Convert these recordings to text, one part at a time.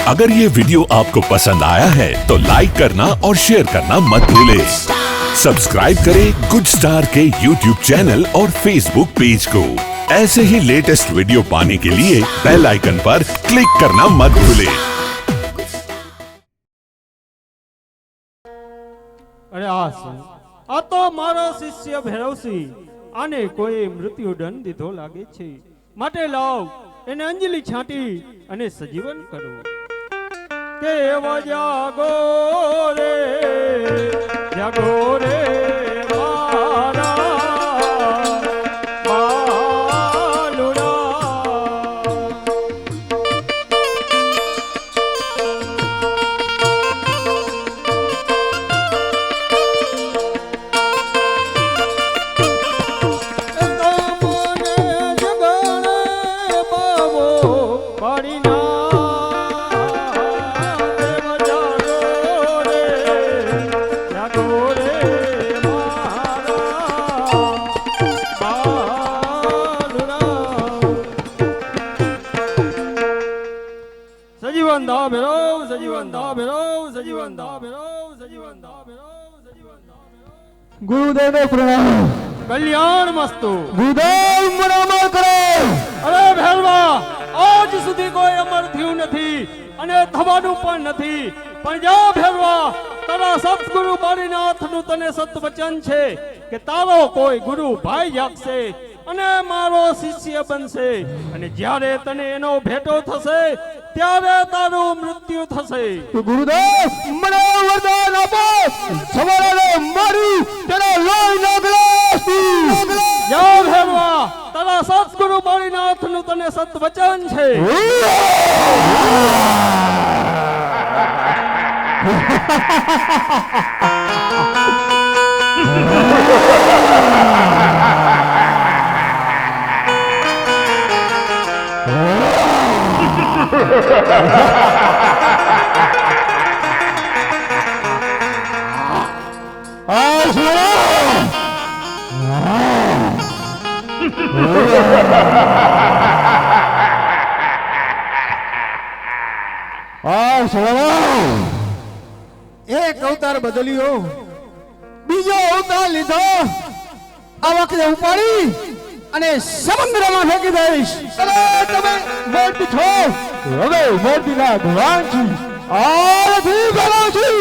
अगर ये वीडियो आपको पसंद आया है तो लाइक करना और शेयर करना मत भूलें। सब्सक्राइब करें गुड स्टार के यूट्यूब चैनल और फेसबुक पेज को। ऐसे ही लेटेस्ट वीडियो पाने के लिए बेल आइकन पर क्लिक करना मत भूलें। अरे आ तो मारो शिष्य भैरवसी आने कोई मृत्यु दंड दीधो लागे छे, माटे लाव एने अंजलि छाटी अने सजीवन करो। केव जागो रे मारा बालुरा। गुरुदेव ने प्रणाम। कल्याण मस्तु। गुरुदेव प्रणाम करो। अरे भैरवा आज सुधी कोई अमर थયું નથી અને થવાનું પણ નથી, પણ જા ભૈરવા તારા સતગુરુ મારીનાથનું તને સત વચન છે કે તારો કોઈ ગુરુ ભાઈ જાગશે અને મારો શિષ્ય બનશે, અને જ્યારે તને એનો ભેટો થશે ત્યારે તારું મૃત્યુ થશે। તો ગુરુદેવ મને વરદાન આપો, સવારે મારી તેનો લોહી ન ગ્લાસથી। જા ભૈરવા તારા સતગુરુ મારીનાથનું તને સત વચન છે। एक अवतार बदलियो, बीजो अवतार लीधो, आ वखते उपाड़ी અને સમુદ્રમાં ફેંકી દઈશ। અરે તમે મોટી છો, હવે મોટીના ભગવાન છું, આથી ભગવાન છું,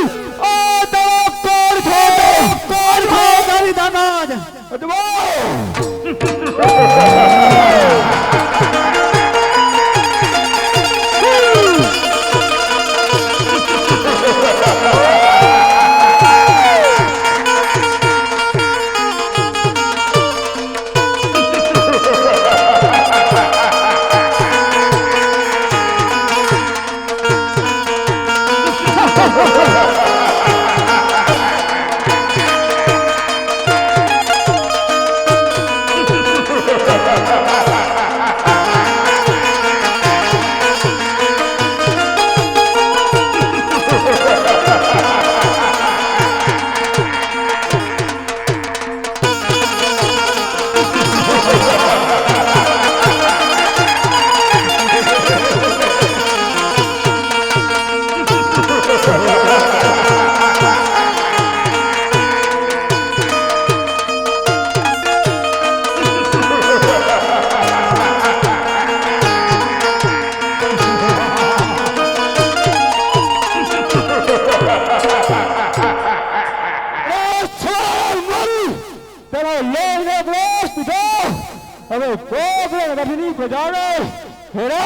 આ તારો કોણ છો, તારી તાકાત અદબો। હવે કોકને ગઢની બજાડો હેરો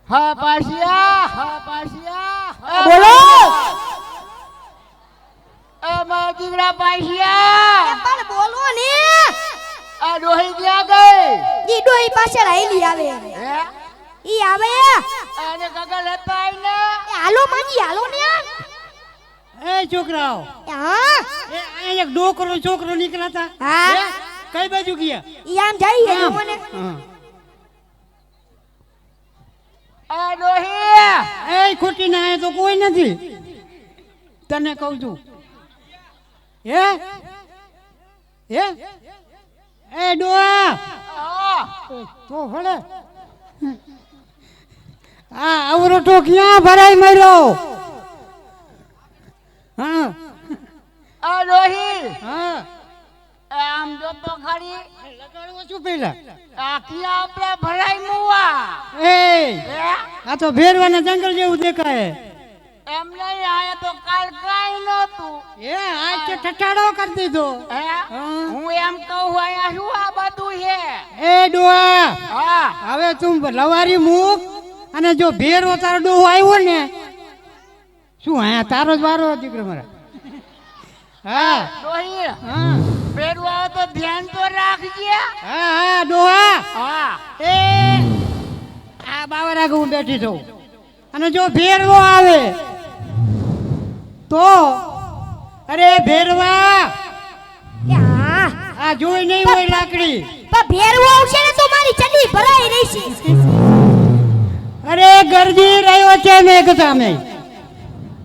હા પાશિયા બોલો એ મારા દીકરા પાશિયા પણ બોલો ને આ ડોહી ક્યાં ગઈ ઈ ડોહી પાછળ આઈલી આવે હે ઈ આવે અને કાકા લેતા આઈને હાલો માજી હાલો ને એ એ છોકરાઓ હા એ આ એક ડોકરો છોકરો નીકળ્યા હતા હા કઈ બાજુ ગયા ઈ આમ જાય છે આમ. મને હા. એ ડોહી એ ખોટી ના આયા તો કોઈ નથી તને કહું છું હે હે એ ડોહા તો ભલે આ આવરો તો ક્યાં ભરાઈ માર્યો હા એ ડોહી હા એ આમ જો તો ખરી લગાડવો છું પેલા આ ક્યાં આપણે ભરાઈ મુવા એ હે આ તો ભેરવાના જંગલ જેવું દેખાય એમ નહીં આયા તો કાલ કાઈ નહોતું એ આજ તો ઠઠાડો કરી દીધો હે હા. હું એમ કહું અહીંયા શું આ બધું છે એ ડોહા હા હવે તું લવારી મૂક અને જો ભેરો તારો ડોહો આવ્યો ને શું હા તારો જ વારો દીકરો મારા હા ડોહી હા પેલું આવે તો ધ્યાન તો રાખજે હા હા ડોહા હા એ આ બાવર આગળ હું બેઠી છું અને જો ભેરવો આવે તો અરે ભેરવા એ હા આ જોઈ નહીં હોય લાકડી પણ ભેરવો આવશે ને તો મારી ચડ્ડી ભરાઈ રહી છે અરે ગરજી રહ્યો છે મેઘ સામે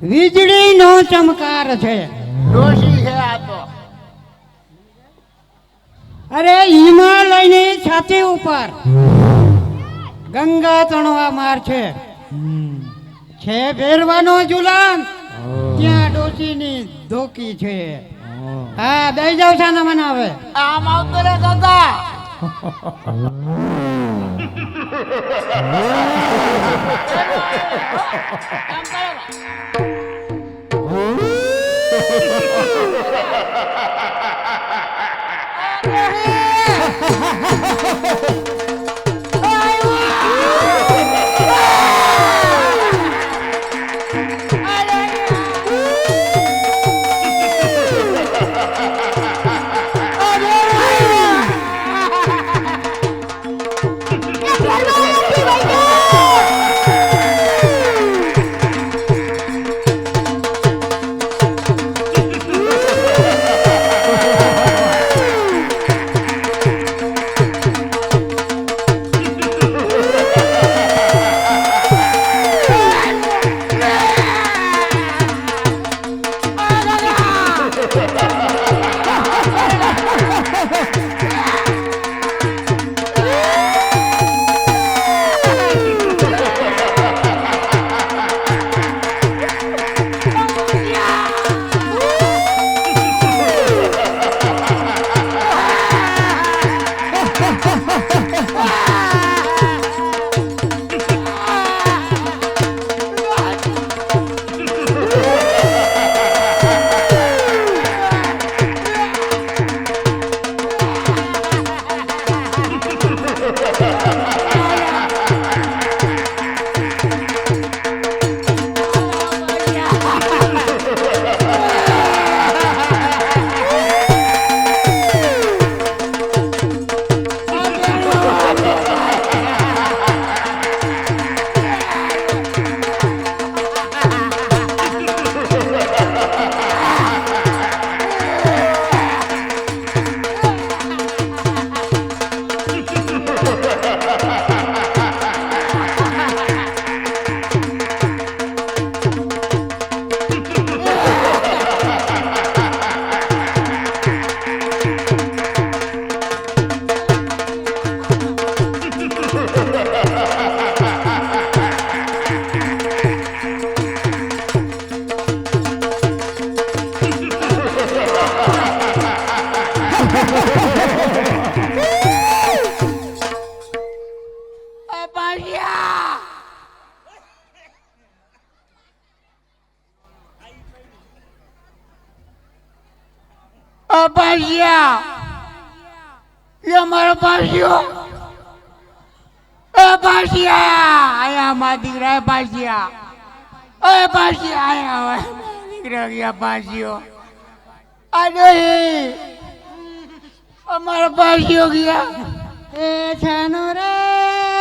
વીજળીનો ચમકાર છે ડોશી છે આ તો અરે હિમાલયની છાતી ઉપર ગંગા તણવા માર છે ભેરવાનો જુલાન ત્યાં ડોશીની ધોકી છે હા દઈ જાવ છાના મને હવે આમ આવતો રે ગંગા આમ કરો. પાસિયા એ મારો પાસિયો એ પાસિયા આયા મા દીકરા પાસિયા એ પાસિયા આયા હવે દીકરા ગયા પાસિયો આડોહી અમારો પાસિયો ગયા એ છાનો રે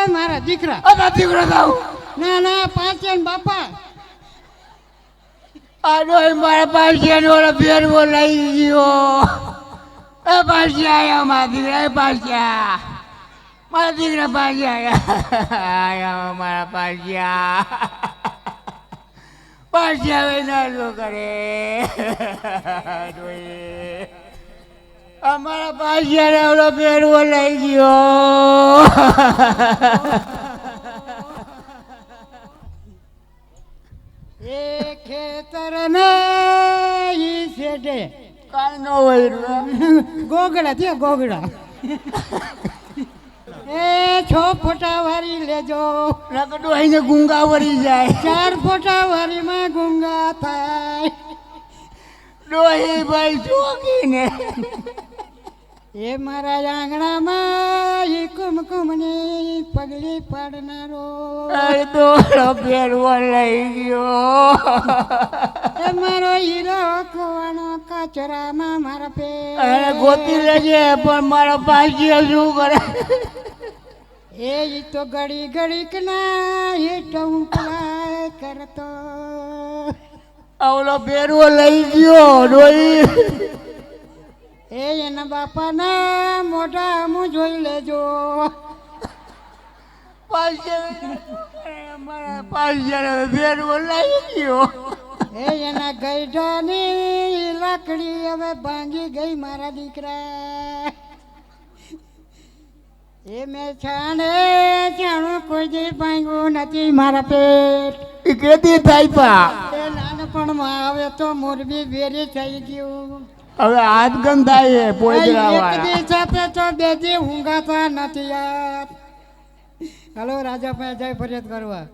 મારા દીકરા અમારા દીકરો થાવ ના ના પાંચે ને બાપા આ ડોહી મારા પાછિયાનો ઓલો ભેરવો લઈ ગયો. એ પાછિયા આયા મારા દીકરા, એ પાછિયા મારા દીકરા પાછિયા આયા મારા પાછિયા. પાછિયા વિના શું કરે ડોહી? અમારા પાછિયાને ઓલો ભેરવો લઈ ગયો. એ ખેતર ના ઈ શેઠે કાંઈ ન હોય ગોગડા થયા ગોગડા. એ 6 ફોટા વારી લેજો, નકડો આઈને ગુંગા વળી જાય. 4 ફોટા વારીમાં ગુંગા થાય. ડોહી ભાઈ ચોકીને એ મારા આંગણામાં ઈ કુમકુમની પગલી પાડનારો. દોડો ફેરવો લઈ ગયો. એ મારો હીરો કવાનો કચરામાં મારા પે ગોતી લેજે, પણ મારા પાછી શું કરે? એ ઈ તો ઘડી ઘડીક ના હિટ ઉકળાય કરતો. આવલો ફેરવો લઈ ગયો ડોહી. એ એના બાપાના મોઢા હું જોઈ લેજો. મારા પાછી ફેરવો લઈ ગયો. એ એના ગઈઢાની લાકડી હવે ભાંગી ગઈ મારા દીકરા. એ મેં છાણું કોઈ દી ભાંગ્યું નથી મારા પેટ. એ કેતી થાય પા એ નાનપણમાં આવે તો મોરબી વેરી થઈ ગયું. હવે હાથ ગંધાય પોઈદરા એક વાળા. દી સાથે તો બે દી ઊંઘાતા નથી યાર. હાલો રાજા પાસે જાય ફરિયાદ કરવા.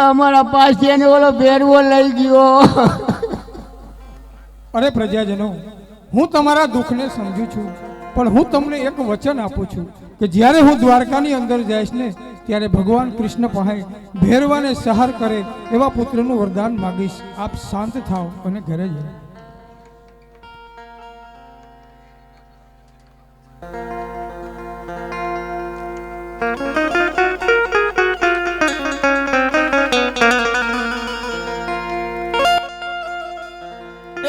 અમારા પાછિયાને ઓલો ભેરવો લઈ ગયો. અરે પ્રજાજનો, હું તમારા દુઃખને સમજુ છું, પણ હું તમને એક વચન આપું છું કે જ્યારે હું દ્વારકાની અંદર જઈશ ને ત્યારે ભગવાન કૃષ્ણ પાસે ભેરવાને સહાર કરે એવા પુત્રનું વરદાન માગીશ. આપ શાંત થાઓ અને ઘરે જાઓ.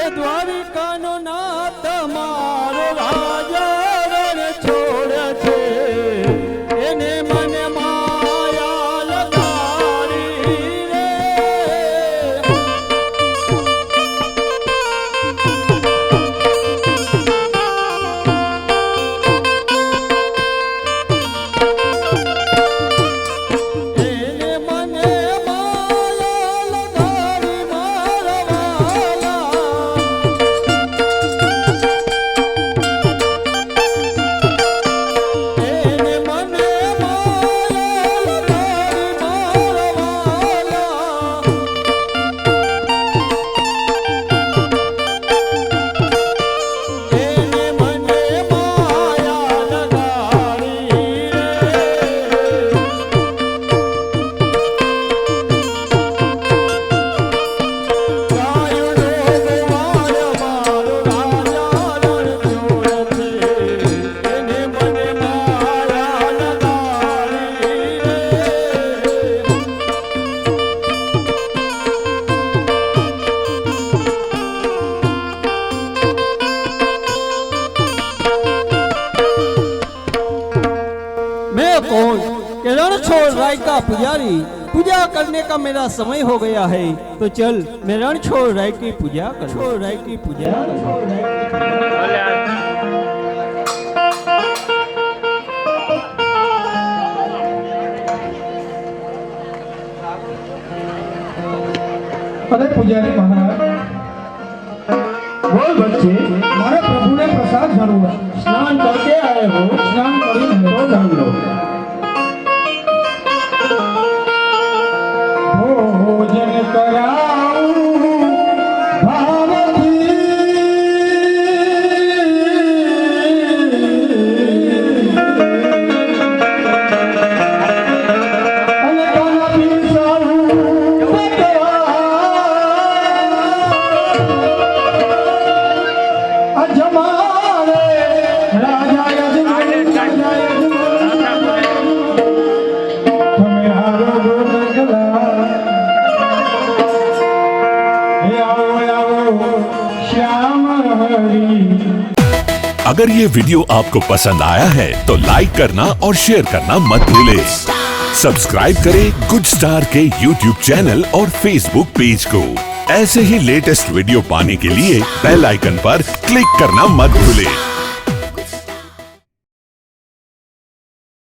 એ દ્વારિકાનો નાથ મારો રાજા રણ છોડ છે, એને મને માયા લગાડી રે. એને મને માયા લગાડી મારા વાલા. એને મને માયા લગાડી મારા વાલા. એને મને માયા લગાડી રે. ગાયુનો ગોવાળ મારો રાજા રણ છોડ છે, એને મને માયા લગાડી રે. मैं कौन कि रणछोड़ राय का पुजारी, पूजा करने का मेरा समय हो गया है, तो चल मैं रणछोड़ राय की पूजा करूं. राय की पूजा અરે પૂજારી મહારાજ, बोल बच्चे, મારે પ્રભુને પ્રસાદ ધરવો. स्नान करके आए हो? સ્નાન કરીને तो धर लो. ભોજન કરાવું ભાવથી. અને કાના પીરસાવું અજમાડે રાજા યજમાન રાજા યજમાન श्याम हरि। अगर ये वीडियो आपको पसंद आया है तो लाइक करना और शेयर करना मत भूलें। सब्सक्राइब करें गुड स्टार के यूट्यूब चैनल और फेसबुक पेज को। ऐसे ही लेटेस्ट वीडियो पाने के लिए बेल आइकन पर क्लिक करना मत भूलें।